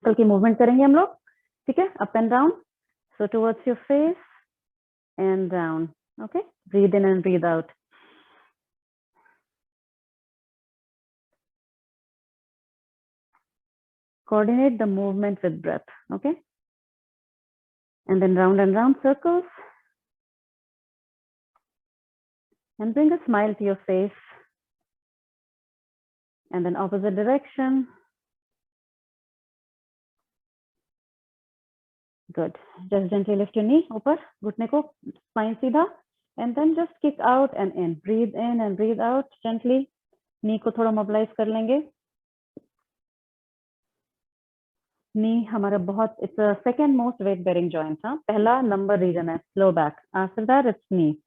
हल्की मूवमेंट करेंगे हम लोग, ठीक है, up and down, so towards your face and down, okay, breathe in and breathe out. Coordinate the movement with breath, okay, and then round and round circles, and bring a smile to your face, and then opposite direction. Good. Just gently lift your knee ऊपर, घुटने को, spine सीधा, and then just kick out and in. Breathe in and breathe out gently. Knee को थोड़ा mobilize कर लेंगे. Knee हमारा बहुत, it's a second most weight bearing joint, हाँ. पहला lumbar region है, low back. After that it's knee.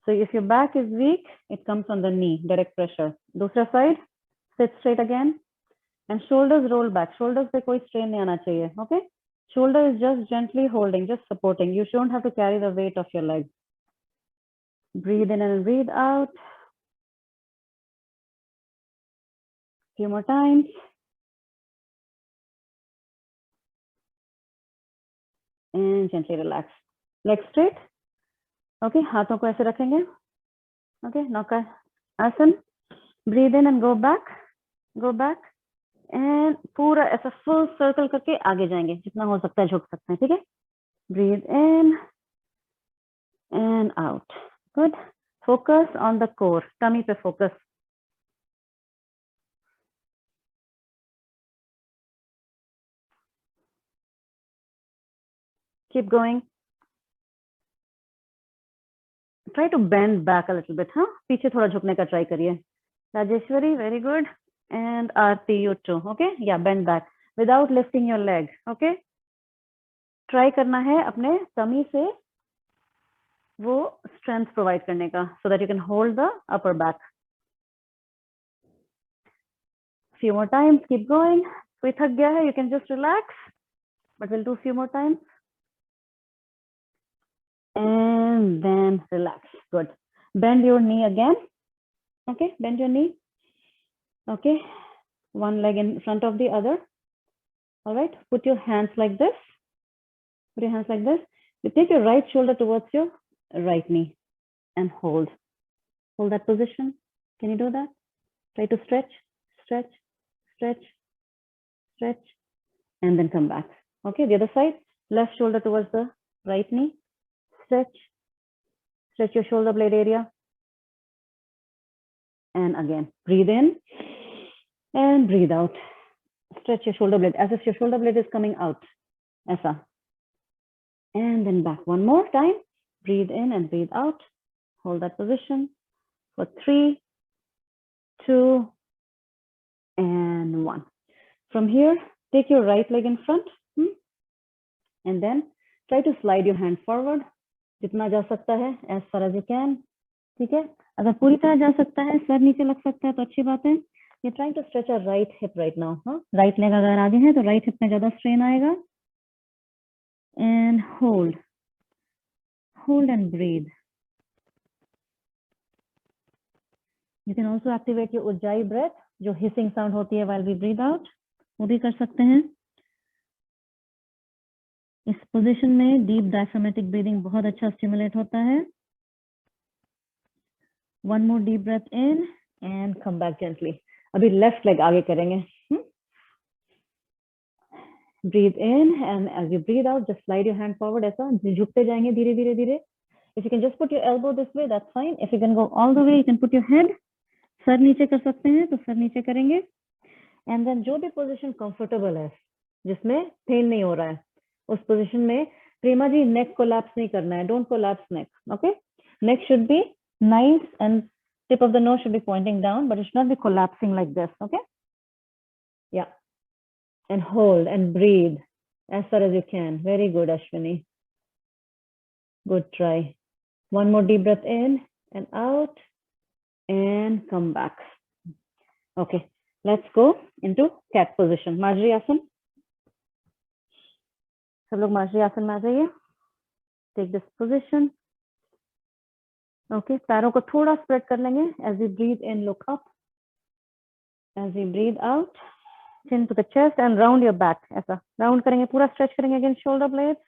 So if your back is weak, it comes on the knee, direct pressure. दूसरा side, sit straight again, and shoulders roll back. Shoulders पे कोई strain नहीं आना चाहिए, okay? Shoulder is just gently holding, just supporting. You don't have to carry the weight of your leg. Breathe in and breathe out. Few more times. And gently relax. Legs straight. Okay, हाथों को ऐसे रखेंगे. Okay, Nauka Asan. Breathe in and go back. Go back. And पूरा ऐसा full circle करके आगे जाएंगे. जितना हो सकता है झुक सकते हैं, ठीक है? Breathe in and out. Good. Focus on the core. Tummy पे focus. Keep going. Try to bend back a little bit, हाँ? पीछे थोड़ा झुकने का try करिए. Rajeshwari, very good. And Aarti, you too. Okay? Yeah, bend back without lifting your leg. Okay? Try करना है अपने tummy से वो strength provide करने का, so that you can hold the upper back. Few more times. Keep going. कोई थक गया है, you can just relax. But we'll do few more times. And then relax. Good. Bend your knee again. Okay? Bend your knee. Okay? One leg in front of the other. All right? Put your hands like this. Put your hands like this. You take your right shoulder towards your right knee and hold. Hold that position. Can you do that? Try to stretch, stretch, stretch, stretch, and then come back. Okay, the other side. Left shoulder towards the right knee. Stretch. Stretch your shoulder blade area. And again, breathe in and breathe out. Stretch your shoulder blade as if your shoulder blade is coming out. Aisa. And then back one more time. Breathe in and breathe out. Hold that position for 3, 2, and 1. From here, take your right leg in front, and then try to slide your hand forward. जितना जा सकता है, as far as you can. ठीक है? अगर पूरी तरह जा सकता है, सर नीचे लग सकता है तो अच्छी बात है. You're trying to stretch our right hip right now. Right leg अगर आगे है तो right hip में ज़्यादा strain आएगा. And hold. Hold and breathe. You can also activate your ujjayi breath, जो hissing sound होती है while we breathe out. वो भी कर सकते हैं. इस पोजीशन में डीप डायफ्रामेटिक ब्रीदिंग बहुत अच्छा स्टिमुलेट होता है. One more deep breath in and come back gently. अभी लेफ्ट लेग आगे करेंगे. Breathe in and as you breathe out, just slide your hand forward. ऐसा झुकते जाएंगे धीरे धीरे धीरे. If you can just put your elbow this way, that's fine. If you can go all the way, you can put your head. Sir नीचे कर सकते हैं तो सर नीचे करेंगे. And then जो भी पोजीशन कंफर्टेबल है, जिसमें पेन नहीं हो रहा है, उस पोजीशन में प्रेमा जी नेक कोलैप्स नहीं करना है. Don't collapse neck. Okay? Neck should be nice and tip of the nose should be pointing down, but it should not be collapsing like this. Okay? Yeah. And hold and breathe as far as you can. Very good, Ashwini. Good try. One more deep breath in and out and come back. Okay, let's go into cat position. Marjorie Asan. सब लोग Marjorie Asan में आ जाइए. Take this position. Okay, पैरों को थोड़ा spread कर लेंगे. As we breathe in, look up. As we breathe out, chin to the chest and round your back. ऐसा round करेंगे, पूरा stretch करेंगे again shoulder blades.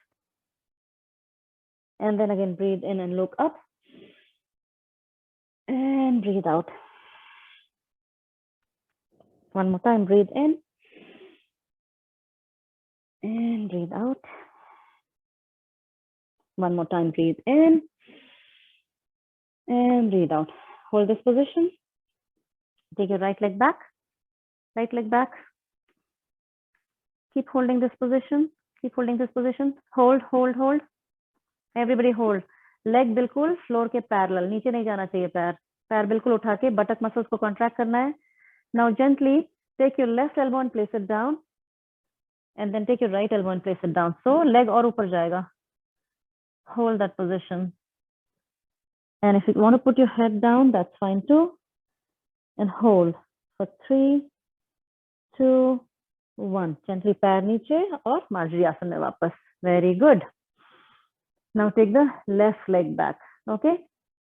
And then again breathe in and look up. And breathe out. One more time, breathe in. And breathe out. One more time, breathe in. And breathe out. Hold this position. Take your right leg back. Right leg back. Keep holding this position. Keep holding this position. Hold, hold, hold. Everybody hold. Leg बिल्कुल floor के parallel. नीचे नहीं जाना चाहिए पैर. पैर बिल्कुल उठा के buttock muscles को contract करना है. Now gently take your left elbow and place it down. And then take your right elbow and place it down. So leg और ऊपर जाएगा. Hold that position. And if you want to put your head down, that's fine too. And hold for 3, 2, 1. Gently पैर नीचे और Marjorie आसन में वापस. Very good. Now take the left leg back. Okay.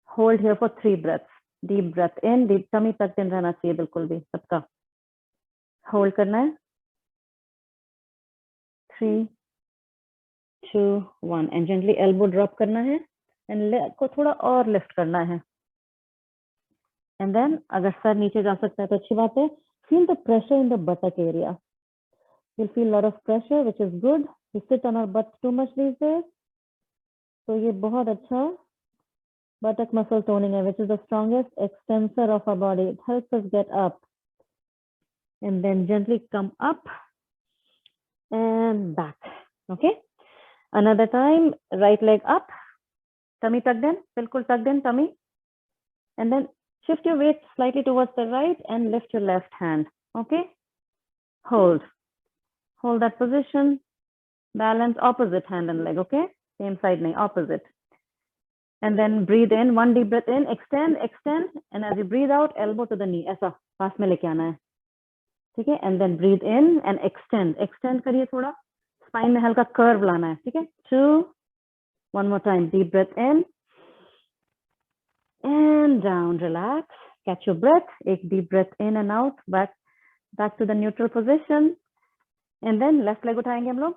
Hold here for 3 breaths. Deep breath in. Deep tummy tucked in रहना चाहिए बिल्कुल भी सबका. Hold करना है. 3, 2, 1. And gently elbow drop करना है. And leg को थोड़ा और lift करना है. And then अगर सर नीचे जा सकता है तो अच्छी बात है. Feel the pressure in the buttock area. You'll feel a lot of pressure, which is good. We sit on our butts too much these days. So ये बहुत अच्छा buttock muscle toning है, which is the strongest extensor of our body. It helps us get up. And then gently come up and back. Okay. Another time, right leg up. Tummy tucked in, bilkul tucked in tummy. And then shift your weight slightly towards the right and lift your left hand. Okay. Hold. Hold that position. Balance opposite hand and leg. Okay. Same side, nahi, opposite. And then breathe in, 1 deep breath in, extend, extend. And as you breathe out, elbow to the knee. ऐसा पास में लेके आना है. ठीक है. And then breathe in and extend. Extend करिए थोड़ा. Spine में हल्का curve लाना है. ठीक है. 2. One more time. Deep breath in. And down. Relax. Catch your breath. Take deep breath in and out. Back to the neutral position. And then left leg उठाएंगे हम लोग.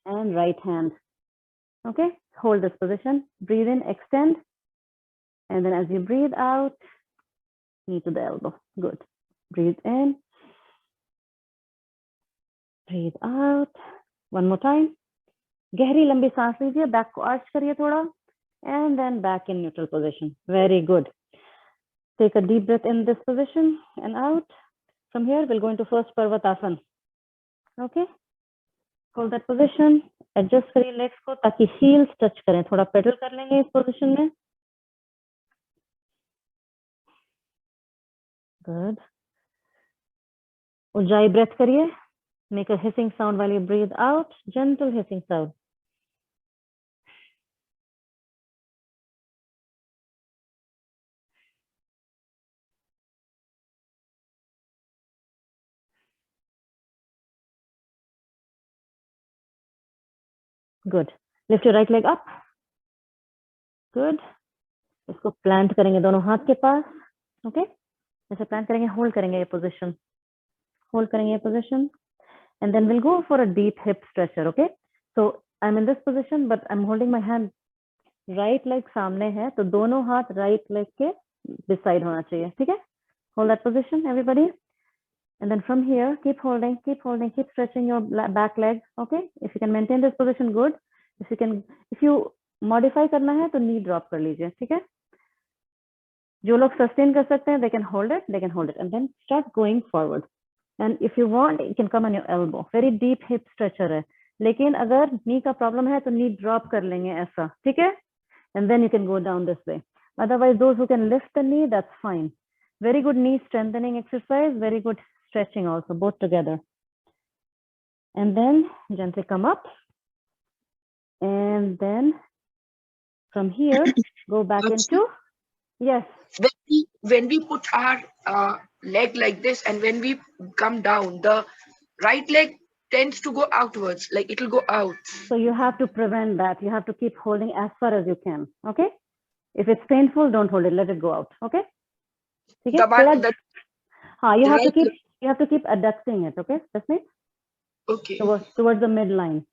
And right hand. Okay. Hold this position. Breathe in, extend. And then as you breathe out, knee to the elbow. Good. Breathe in. Breathe out. One more time. गहरी लंबी सांस लीजिए. Back को arch करिए थोड़ा. And then back in neutral position. Very good. Take a deep breath in this position and out. From here, we'll go into first Parvatasana. Okay. Hold that position. Adjust करिए legs को ताकि heels touch करें. थोड़ा pedal कर लेंगे इस position में. Good. Ujjayi breath करिए. Make a hissing sound while you breathe out. Gentle hissing sound. Good. Lift your right leg up. Good. इसको plant करेंगे दोनों हाथ के पास. Okay. ऐसे plant करेंगे, hold करेंगे ये position. Hold करेंगे ये position. And then we'll go for a deep hip stretcher. Okay. So I'm in this position, but I'm holding my hand. Right leg सामने है, तो दोनों हाथ right leg के beside होना चाहिए. ठीक है. Hold that position, everybody. And then from here, keep holding, keep stretching your back leg. Okay. If you can maintain this position, good. If you modify करना है, तो knee drop कर लीजिए. ठीक है. जो लोग sustain कर सकते हैं, they can hold it, and then start going forward. And if you want, you can come on your elbow. Very deep hip stretcher है. लेकिन अगर knee का problem है, तो knee drop कर लेंगे ऐसा. ठीक है. And then you can go down this way. Otherwise, those who can lift the knee, that's fine. Very good knee strengthening exercise. Very good stretching also, both together. And then gently come up. And then from here, go back into, yes. When we put our leg like this and when we come down, the right leg tends to go outwards, like it will go out. So you have to prevent that. You have to keep holding as far as you can. Okay. If it's painful, don't hold it. Let it go out. Okay. You have to keep You have to keep adducting it, okay? Jasmeet? Okay. Towards the midline.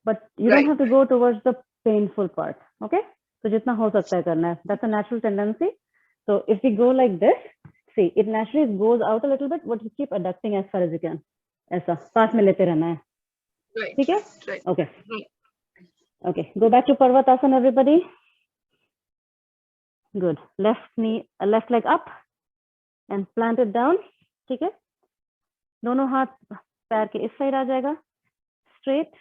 But you don't Right. have to go towards the painful part, okay? So jitna ho sakta hai karna hai. That's a natural tendency. So if we go like this, see, it naturally goes out a little bit, but you keep adducting as far as you can. ऐसा पास में लेते रहना है. Right. ठीक है? Right. Okay. Right. Okay. Go back to Parvatasana, everybody. Good. Left knee, left leg up and plant it down. ठीक है? दोनों हाथ पैर के इस साइड आ जाएगा. Straight.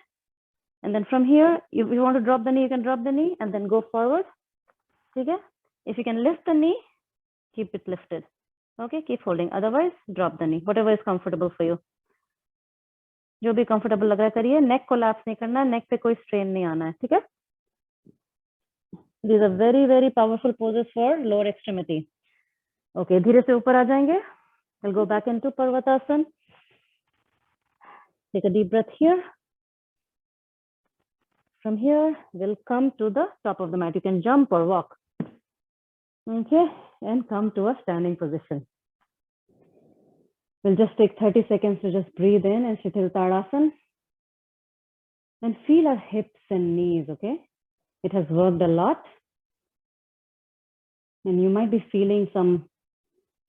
And then from here, if you want to drop the knee, you can drop the knee and then go forward. Okay? If you can lift the knee, keep it lifted. Okay, keep holding. Otherwise, drop the knee. Whatever is comfortable for you. जो भी comfortable लग रहा है करिए. Neck collapse नहीं करना. Neck पे कोई strain नहीं आना है. ठीक है? These are very, very powerful poses for lower extremity. Okay, धीरे से ऊपर आ जाएंगे. We'll go back into Parvatasana. Take a deep breath here. From here, we'll come to the top of the mat. You can jump or walk. Okay, and come to a standing position. We'll just take 30 seconds to just breathe in and Shitil Tadasana. And feel our hips and knees, okay? It has worked a lot. And you might be feeling some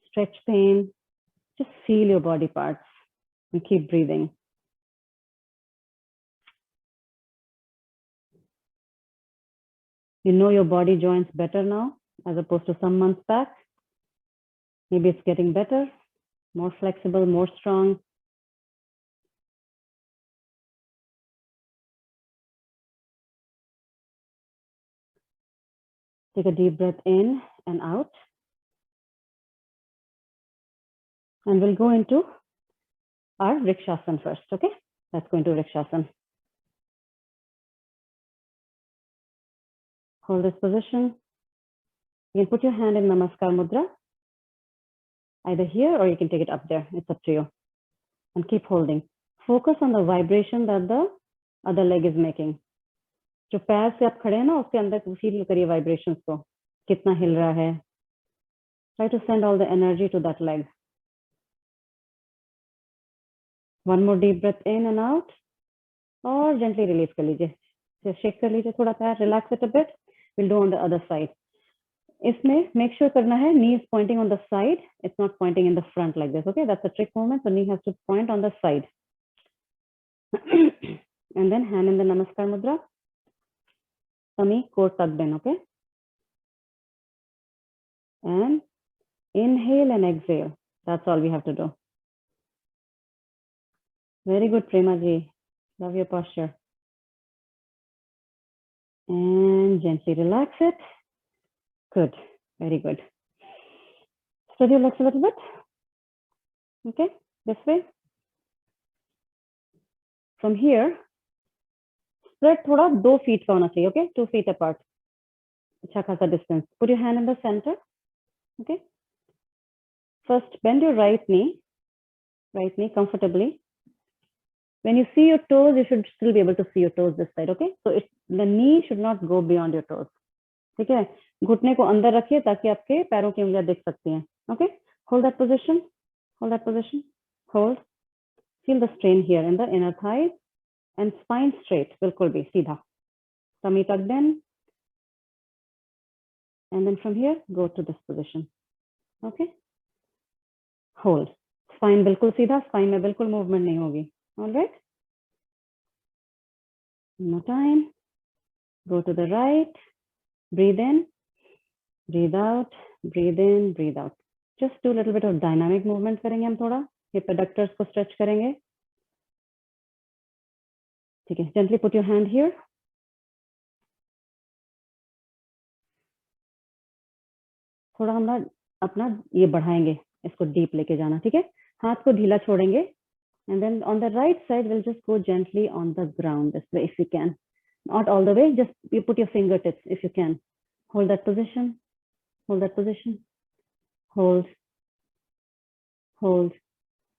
stretch pain. Just feel your body parts and keep breathing. You know your body joints better now as opposed to some months back. Maybe it's getting better, more flexible, more strong. Take a deep breath in and out. And we'll go into our Vrikshasana first, okay? Let's go into Vrikshasana. Hold this position. You can put your hand in Namaskar Mudra, either here or you can take it up there. It's up to you. And keep holding. Focus on the vibration that the other leg is making. जो पैर से आप खड़े हैं ना उसके अंदर feel करिए वाइब्रेशंस को कितना हिल रहा है. Try to send all the energy to that leg. One more deep breath in and out. और gently release कर लीजिए. Just shake कर लीजिए थोड़ा पैर, relax it a bit. We'll do on the other side. इसमें make sure करना है knees pointing on the side. It's not pointing in the front like this. Okay, that's a trick movement. So knee has to point on the side. And then hand in the Namaskar Mudra. Tummy core tucked in. Okay. And inhale and exhale. That's all we have to do. Very good, Prema ji. Love your posture. And gently relax it. Good. Very good. Spread your legs a little bit. Okay, this way. From here, spread थोड़ा 2 feet का होना चाहिए. Okay, 2 feet apart. अच्छा खासा distance. Put your hand in the center. Okay. First, bend your right knee comfortably. When you see your toes, you should still be able to see your toes this side. Okay, so the knee should not go beyond your toes. ठीक है, घुटने को अंदर रखिए ताकि आपके पैरों की उंगलियां दिख सकती हैं. Okay, hold that position. Hold. Feel the strain here in the inner thighs and spine straight. बिल्कुल भी सीधा. Tummy tucked in. And then from here, go to this position. Okay. Hold. Spine बिल्कुल सीधा. Spine में बिल्कुल movement नहीं होगी. All right. One more time. Go to the right. Breathe in. Breathe out. Breathe in. Breathe out. Just do a little bit of dynamic movement करेंगे हम थोड़ा. Hip adductors को stretch करेंगे. ठीक है. Gently put your hand here. थोड़ा हम ना अपना ये बढ़ाएंगे. इसको deep लेके जाना. ठीक है. हाथ को ढीला छोड़ेंगे. And then on the right side, we'll just go gently on the ground this way if you can. Not all the way, just you put your fingertips if you can. Hold that position. Hold that position. Hold. Hold.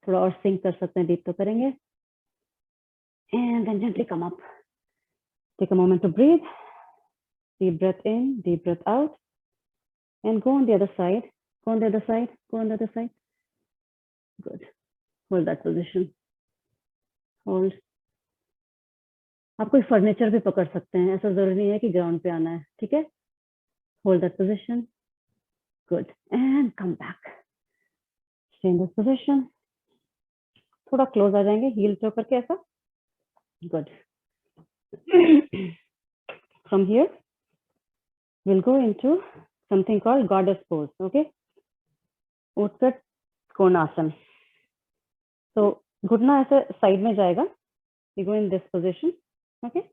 थोड़ा और sink कर सकते हैं, deep तो करेंगे. And then gently come up. Take a moment to breathe. Deep breath in, deep breath out. And go on the other side. Go on the other side. Go on the other side. Good. Hold that position. Hold. आप कोई furniture भी पकड़ सकते हैं, ऐसा जरूरी नहीं है कि ग्राउंड पे आना है, ठीक है? Hold that position. Good. And come back. Stay in this position. थोड़ा क्लोज आ जाएंगे, हील थ्रो करके ऐसा. Good. From here, we'll go into something called goddess pose. Okay. Utkat Konasana. So घुटना ऐसे साइड में जाएगा. You go in this position. Okay.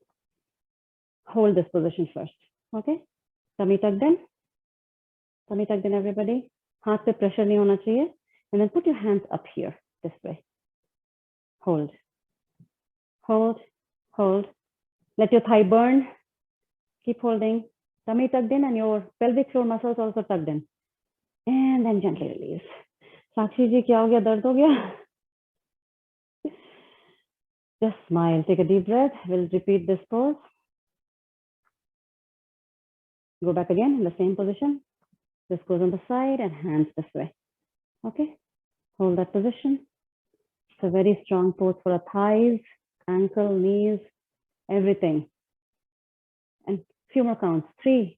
Hold this position first. Okay. Tummy tucked in. Tummy tucked in, everybody. हाथ पे pressure नहीं होना चाहिए. And then put your hands up here this way. Hold. Hold. Hold. Let your thigh burn. Keep holding. Tummy tucked in and your pelvic floor muscles also tucked in. And then gently release. Sakshi ji, क्या हो गया? दर्द हो गया? Just smile. Take a deep breath. We'll repeat this pose. Go back again in the same position. This goes on the side and hands this way. Okay. Hold that position. It's a very strong pose for our thighs, ankle, knees, everything. And few more counts. 3,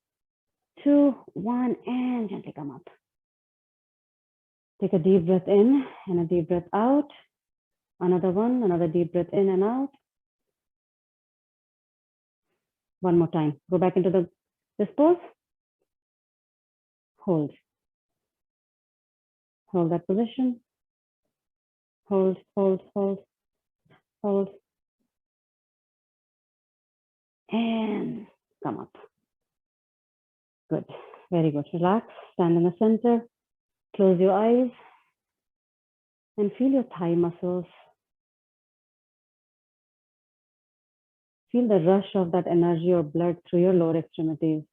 2, 1, and gently come up. Take a deep breath in and a deep breath out. Another one, another deep breath in and out. One more time. Go back into this pose. Hold. Hold that position. Hold, hold, hold, hold. And come up. Good. Very good. Relax. Stand in the center. Close your eyes. And feel your thigh muscles. Feel the rush of that energy or blood through your lower extremities.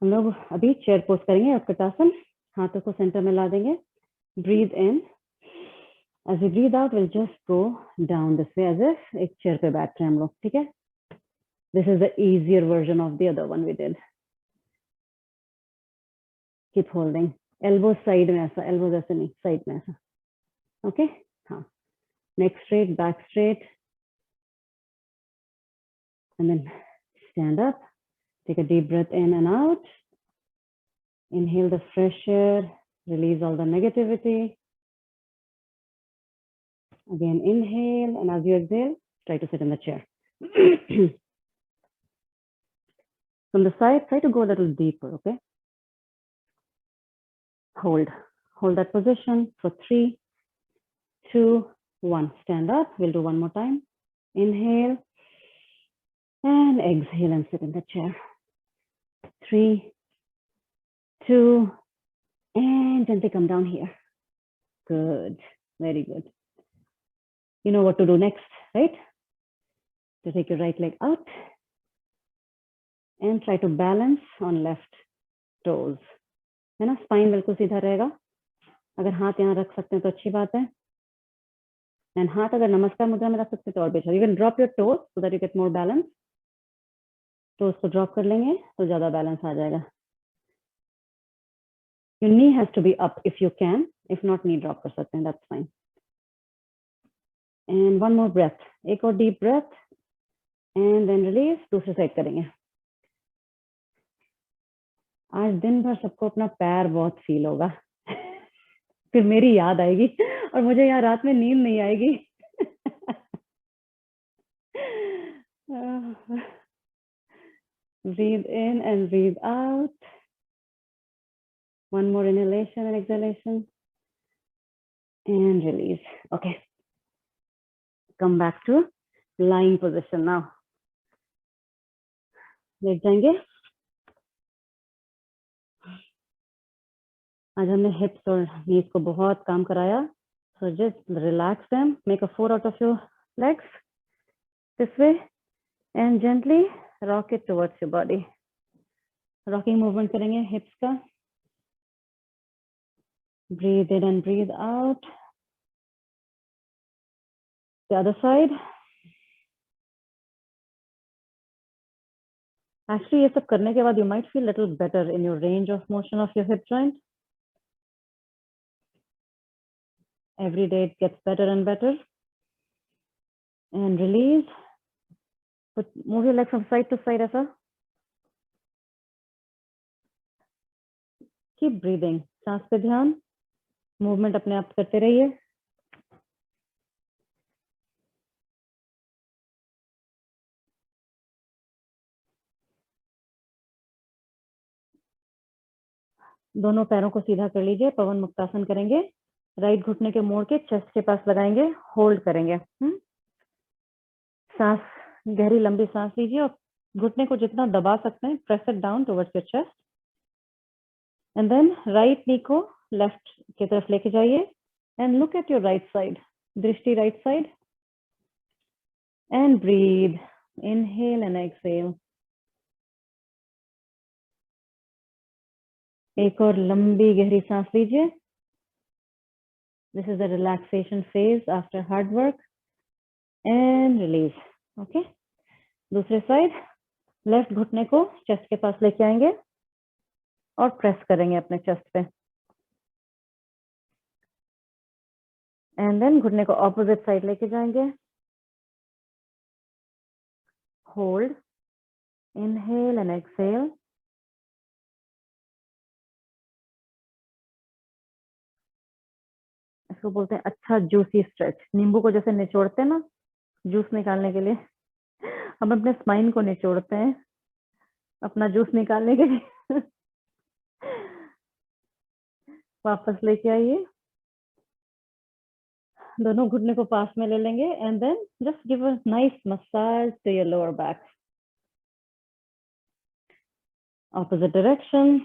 हम लोग अभी chair pose करेंगे, उत्कटासन. हाथों को centre में ला देंगे. Breathe in. As we breathe out, we'll just go down this way as if एक chair पे बैठ रहे हैं हम लोग, ठीक है? This is the easier version of the other one we did. Keep holding. Elbows side में ऐसा, elbows ऐसे नहीं, side में ऐसा. Okay? हाँ. Neck straight, back straight. And then stand up. Take a deep breath in and out. Inhale the fresh air. Release all the negativity. Again, inhale. And as you exhale, try to sit in the chair. From the side, try to go a little deeper, okay? Hold. Hold that position for 3, 2, 1. Stand up. We'll do one more time. Inhale. And exhale and sit in the chair. 3, 2, and gently come down here. Good. Very good. You know what to do next, right? To take your right leg out and try to balance on left toes. है ना? Spine बिल्कुल सीधा रहेगा. अगर हाथ यहाँ रख सकते हैं तो अच्छी बात है. And हाथ अगर नमस्कार मुद्रा में रख सकते हैं तो और भी अच्छा. You can drop your toes so that you get more balance. तो उसको ड्रॉप कर लेंगे तो ज्यादा बैलेंस आ जाएगा. Your knee has to be up if you can. If not, knee drop कर सकते हैं. That's fine. And one more breath. एक और deep breath. And then release. दूसरी साइड करेंगे. आज दिन भर सबको अपना पैर बहुत फील होगा. फिर मेरी याद आएगी और मुझे यहाँ रात में नींद नहीं आएगी. Breathe in and breathe out. One more inhalation and exhalation. And release. Okay. Come back to lying position now. लेट जाएंगे. आज हमने hips और knees को बहुत काम कराया. So just relax them. Make a 4 out of your legs. This way. And gently rock it towards your body. Rocking movement करेंगे hips का. Breathe in and breathe out. The other side. Actually, ये सब करने के बाद you might feel little better in your range of motion of your hip joint. Every day it gets better and better. And release. Move your legs from side to side ऐसा. Keep breathing. सांस पे ध्यान. Movement अपने आप करते रहिए. दोनों पैरों को सीधा कर लीजिए. पवन मुक्तासन करेंगे. राइट घुटने के मोड़ के चेस्ट के पास लगाएंगे. होल्ड करेंगे. सांस गहरी लंबी सांस लीजिए और घुटने को जितना दबा सकते हैं press it down towards your chest. And then right knee को लेफ्ट की तरफ लेके जाइए. And look at your right side. दृष्टि right side. And breathe. Inhale and exhale. एक और लंबी गहरी सांस लीजिए. This is the relaxation phase after hard work. And release. Okay. दूसरे साइड. लेफ्ट घुटने को चेस्ट के पास लेके आएंगे और प्रेस करेंगे अपने चेस्ट पे. एंड देन घुटने को ऑपोजिट साइड लेके जाएंगे. होल्ड. Inhale and exhale. इसको बोलते हैं अच्छा जूसी स्ट्रेच. नींबू को जैसे निचोड़ते हैं ना जूस निकालने के लिए, हम अपने स्पाइन को निचोड़ते हैं अपना जूस निकालने के लिए. वापस लेके आइए. दोनों घुटने को पास में ले लेंगे. And then just give a nice massage to your lower back. Opposite direction.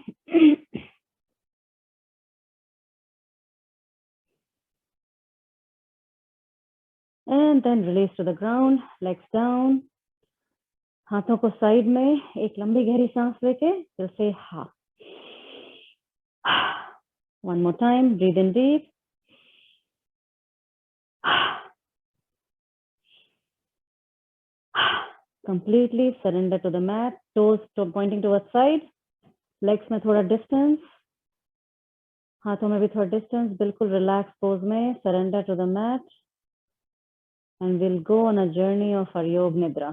And then release to the ground. Legs down. हाथों को साइड में. एक लंबी गहरी सांस लेके दिल से हा. One more time. Breathe in deep. Completely surrender to the mat. Toes pointing towards side. Legs में थोड़ा distance. हाथों में भी थोड़ा distance. बिल्कुल relaxed pose में. Surrender to the mat. And we'll go on a journey of our Yoga Nidra.